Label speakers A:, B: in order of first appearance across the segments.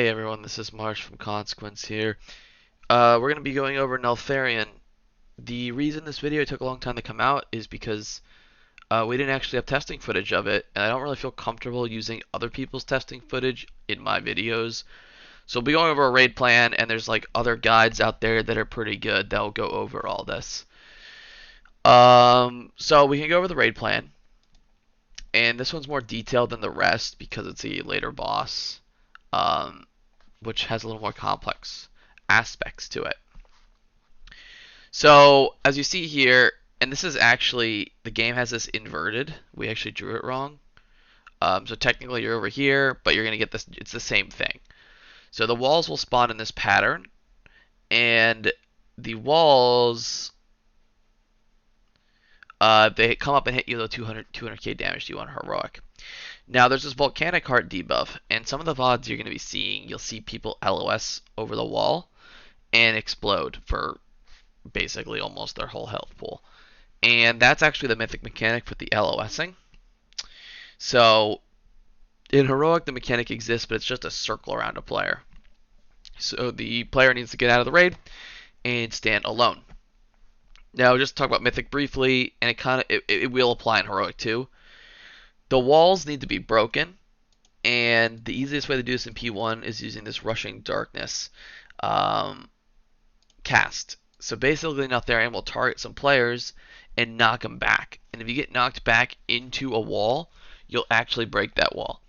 A: Hey everyone, this is Marsh from Consequence here. We're going to be going over Neltharion. The reason this video took a long time to come out is because we didn't actually have testing footage of it, and I don't really feel comfortable using other people's testing footage in my videos. So we'll be going over a raid plan, and there's like other guides out there that are pretty good that will go over all this. So we can go over the raid plan, and this one's more detailed than the rest because it's a later boss. Um, which has a little more complex aspects to it. So, as you see here, and this is actually, the game has this inverted. We actually drew it wrong. So technically you're over here, but you're going to get this, it's the same thing. So the walls will spawn in this pattern, and the walls, they come up and hit you with 200k damage to you on heroic. Now there's this volcanic heart debuff, and some of the VODs you're going to be seeing, you'll see people LOS over the wall and explode for basically almost their whole health pool. And that's actually the mythic mechanic with the LOSing. So in heroic the mechanic exists, but it's just a circle around a player. So the player needs to get out of the raid and stand alone. Now just talk about mythic briefly, and it will apply in heroic too. The walls need to be broken, and the easiest way to do this in P1 is using this Rushing Darkness cast. So basically Neltharion will target some players and knock them back. And if you get knocked back into a wall, you'll actually break that wall.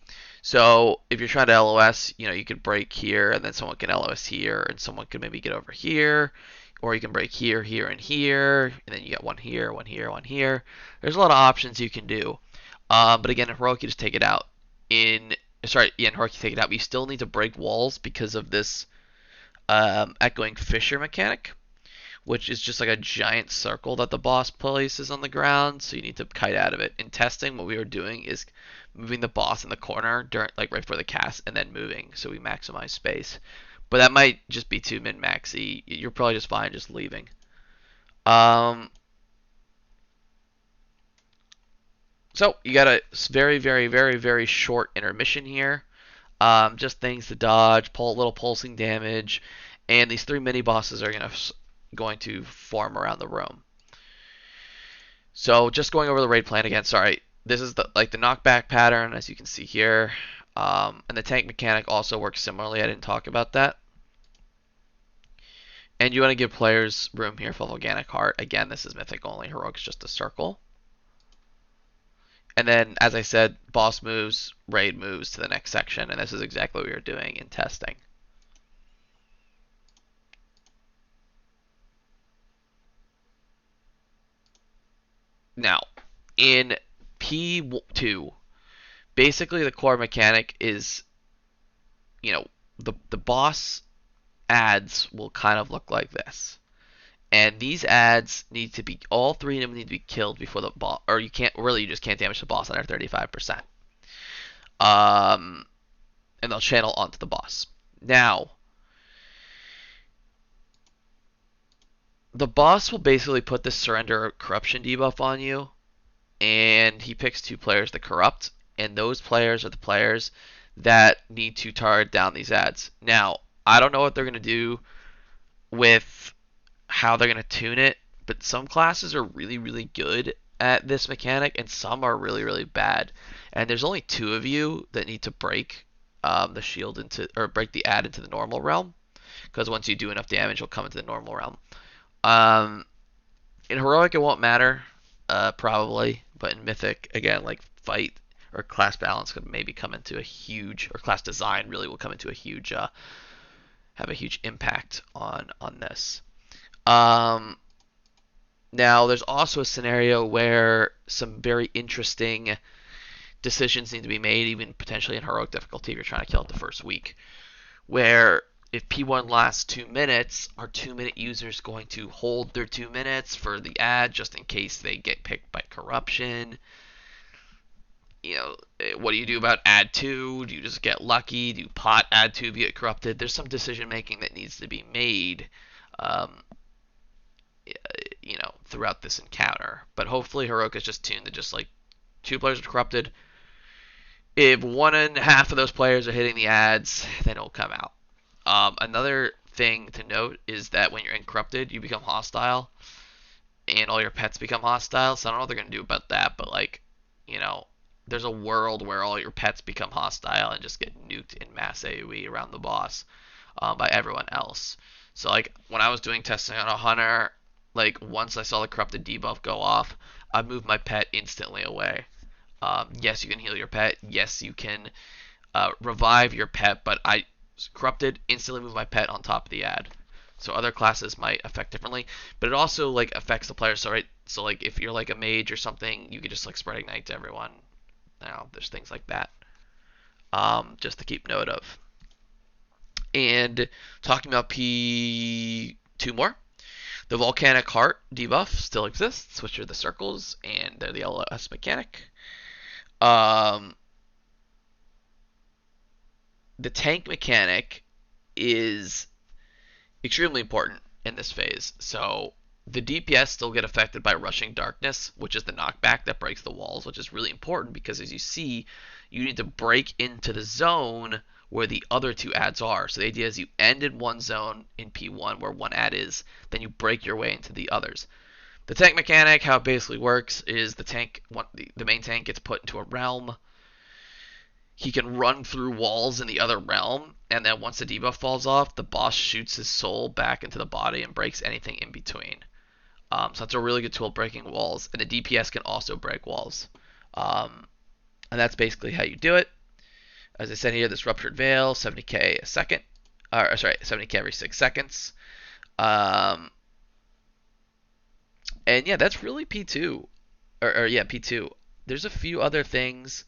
A: So if you're trying to LOS, you could break here, and then someone can LOS here, and someone can maybe get over here, or you can break here, here, and here, and then you get one here, one here, one here. There's a lot of options you can do. But again, in heroic, you just take it out. In heroic, you take it out. But you still need to break walls because of this echoing fissure mechanic, which is just like a giant circle that the boss places on the ground. So you need to kite out of it. In testing, what we were doing is moving the boss in the corner during, like right before the cast, and then moving, so we maximize space. But that might just be too min-maxy. You're probably just fine just leaving. So you got a very, very, very, very short intermission here. Just things to dodge, little pulsing damage, and these three mini bosses are going to form around the room. So just going over the raid plan again. Sorry, this is the knockback pattern, as you can see here, and the tank mechanic also works similarly. I didn't talk about that. And you want to give players room here for Volcanic Heart. Again, this is mythic only. Heroic's just a circle. And then, as I said, boss moves, raid moves to the next section, and this is exactly what we were doing in testing. Now, in P2, basically the core mechanic is, the boss ads will kind of look like this. And these ads need to be, all three of them need to be killed before the boss, or you just can't damage the boss under 35%. And they'll channel onto the boss. Now, the boss will basically put this surrender corruption debuff on you, and he picks two players to corrupt, and those players are the players that need to target down these ads. Now, I don't know what they're going to do with how they're going to tune it, but some classes are really, really good at this mechanic, and some are really, really bad. And there's only two of you that need to break the shield or break the ad into the normal realm, because once you do enough damage, you'll come into the normal realm. In heroic, it won't matter, probably, but in mythic, again, like fight or class balance could maybe come into a huge, or class design really will come into a huge, have a huge impact on this. Now, there's also a scenario where some very interesting decisions need to be made, even potentially in heroic difficulty if you're trying to kill it the first week, where if P1 lasts 2 minutes, are 2-minute users going to hold their 2 minutes for the ad just in case they get picked by corruption? What do you do about ad 2? Do you just get lucky? Do you pot ad 2 if you get corrupted? There's some decision making that needs to be made throughout this encounter. But hopefully heroic is just tuned to just like 2 players are corrupted, If one and a half of those players are hitting the ads, they don't come out. Another thing to note is that when you're incorrupted, you become hostile, and all your pets become hostile. So I don't know what they're gonna do about that, but like, you know, there's a world where all your pets become hostile and just get nuked in mass AoE around the boss by everyone else. So like when I was doing testing on a hunter, like once I saw the corrupted debuff go off, I moved my pet instantly away. Yes, you can heal your pet. Yes, you can revive your pet, but I corrupted instantly move my pet on top of the ad. So other classes might affect differently, but it also like affects the player. So right, so like if you're like a mage or something, you could just like spread ignite to everyone. Now there's things like that, just to keep note of. And talking about P2 more, the volcanic heart debuff still exists, which are the circles, and they're the LOS mechanic. Um, the tank mechanic is extremely important in this phase. So the DPS still get affected by rushing darkness, which is the knockback that breaks the walls, which is really important because as you see, you need to break into the zone where the other two ads are. So the idea is you end in one zone in P1 where one ad is, then you break your way into the others. The tank mechanic, how it basically works, is the main tank gets put into a realm. He can run through walls in the other realm, and then once the debuff falls off, the boss shoots his soul back into the body and breaks anything in between. So that's a really good tool breaking walls, and the DPS can also break walls. And that's basically how you do it. As I said here, this Ruptured Veil, 70k a second, or sorry, 70k every 6 seconds. And yeah, that's really P2, or yeah, P2. There's a few other things.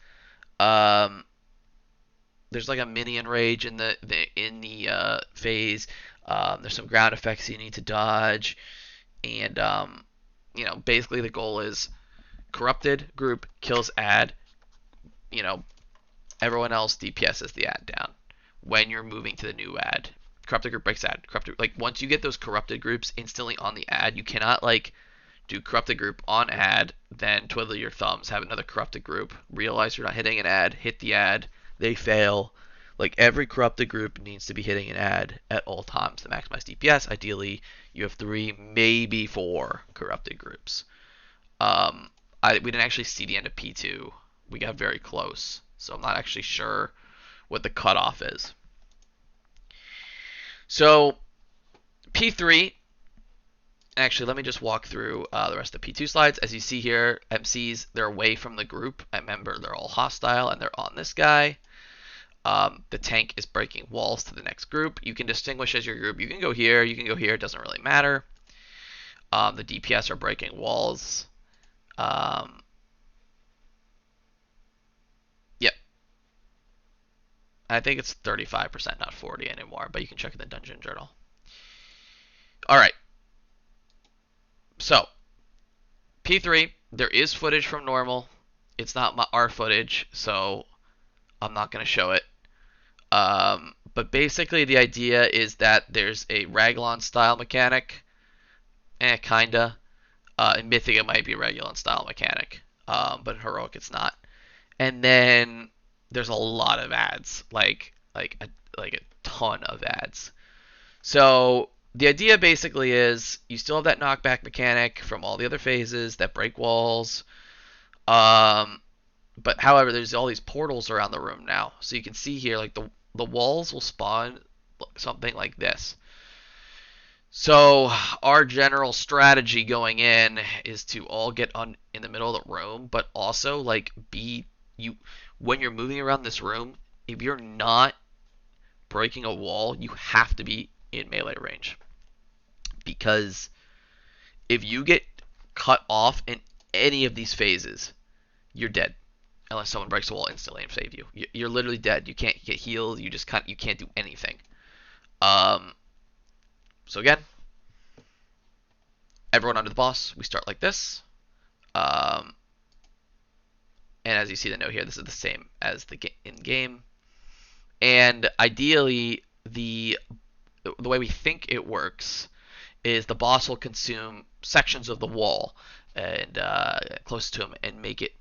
A: There's like a minion rage in the phase. There's some ground effects you need to dodge, and basically the goal is corrupted group kills ad. Everyone else DPSs the ad down when you're moving to the new ad. Corrupted group breaks ad. Corrupted like once you get those corrupted groups instantly on the ad, you cannot like do corrupted group on ad, then twiddle your thumbs, have another corrupted group, realize you're not hitting an ad, hit the ad, they fail. Like every corrupted group needs to be hitting an ad at all times to maximize DPS. Ideally, you have 3, maybe 4 corrupted groups. We didn't actually see the end of P2. We got very close, so I'm not actually sure what the cutoff is. So P3. Actually, let me just walk through the rest of the P2 slides. As you see here, MCs, they're away from the group. Remember, they're all hostile, and they're on this guy. The tank is breaking walls to the next group. You can distinguish as your group. You can go here, you can go here. It doesn't really matter. The DPS are breaking walls. Yep. I think it's 35%, not 40 anymore, but you can check in the dungeon journal. All right. So, P3, there is footage from normal. It's not our footage, so I'm not going to show it. But basically, the idea is that there's a Raglan style mechanic. Kinda. In Mythic, it might be a Raglan style mechanic. But in Heroic, it's not. And then there's a lot of ads. Like a ton of ads. So the idea basically is you still have that knockback mechanic from all the other phases that break walls. But however, there's all these portals around the room now. So you can see here, like the walls will spawn something like this. So our general strategy going in is to all get in the middle of the room, but also like when you're moving around this room, if you're not breaking a wall, you have to be in melee range. Because if you get cut off in any of these phases, you're dead. Unless someone breaks the wall instantly and save you. You're literally dead. You can't get healed. You can't do anything. So again, everyone under the boss, we start like this. And as you see the note here, this is the same as the in-game. And ideally, the way we think it works is the boss will consume sections of the wall and close to him and make it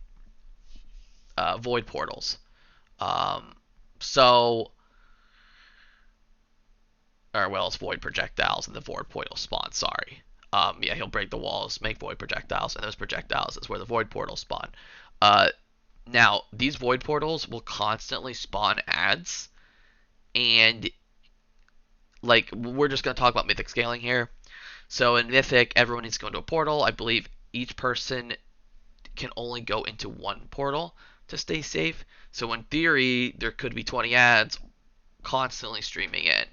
A: void portals. Um, so, or well, it's void projectiles, and the void portal spawn. Sorry. Yeah, he'll break the walls, make void projectiles, and those projectiles is where the void portals spawn. Uh, Now, these void portals will constantly spawn ads, and like we're just going to talk about mythic scaling here. So in mythic, everyone needs to go into a portal. I believe each person can only go into one portal to stay safe. So in theory, there could be 20 ads constantly streaming in.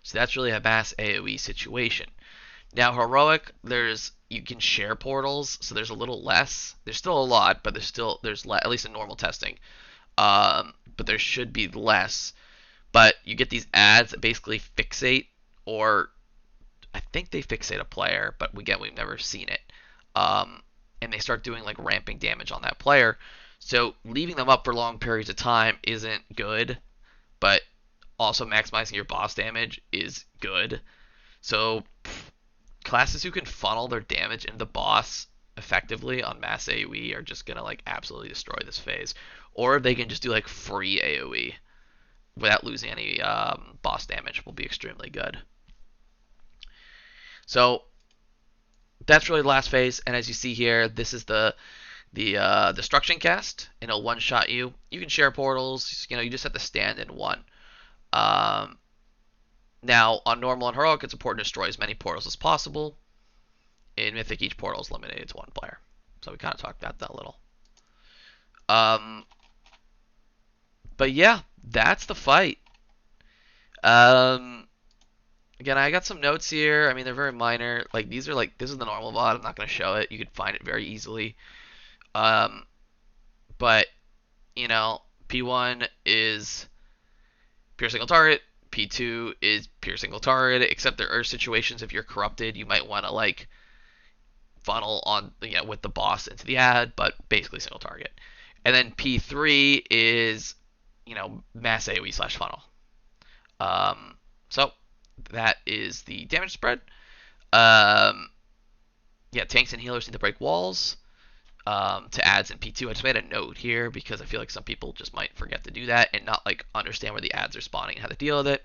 A: So that's really a mass AoE situation. Now heroic, you can share portals, so there's a little less. There's still a lot, but there's at least in normal testing. But there should be less. But you get these ads that basically fixate, or I think they fixate a player, but we've never seen it. And they start doing like ramping damage on that player. So leaving them up for long periods of time isn't good, but also maximizing your boss damage is good. So classes who can funnel their damage into the boss effectively on mass AoE are just gonna like absolutely destroy this phase, or they can just do like free AoE without losing any boss damage will be extremely good. So that's really the last phase, and as you see here, this is the destruction cast, and it'll one shot you. You can share portals, you just have to stand in one. Um, Now on normal and heroic, it's important to destroy as many portals as possible. In mythic, each portal is limited to one player, so we kind of talked about that a little. But yeah, that's the fight. Again, I got some notes here. I mean, they're very minor. Like these are like this is the normal VOD. I'm not going to show it. You could find it very easily. Um, but P1 is pure single target. P2 is pure single target. Except there are situations if you're corrupted, you might want to like funnel on with the boss into the ad, but basically single target. And then P3 is mass AoE / funnel. So that is the damage spread. Yeah, tanks and healers need to break walls to ads in P2. I just made a note here because I feel like some people just might forget to do that and not like understand where the ads are spawning and how to deal with it.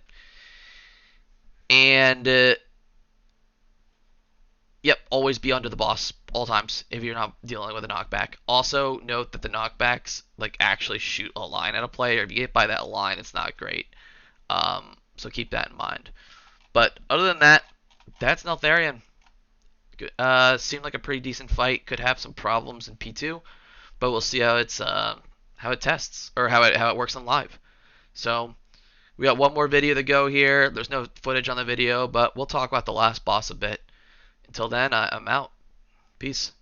A: And yep, always be under the boss all times if you're not dealing with a knockback. Also note that the knockbacks like actually shoot a line at a player. If you get by that line, it's not great. So keep that in mind. But other than that, that's Neltharion. Seemed like a pretty decent fight. Could have some problems in P2, but we'll see how it tests or how it works on live. So we got one more video to go here. There's no footage on the video, but we'll talk about the last boss a bit. Until then, I'm out. Peace.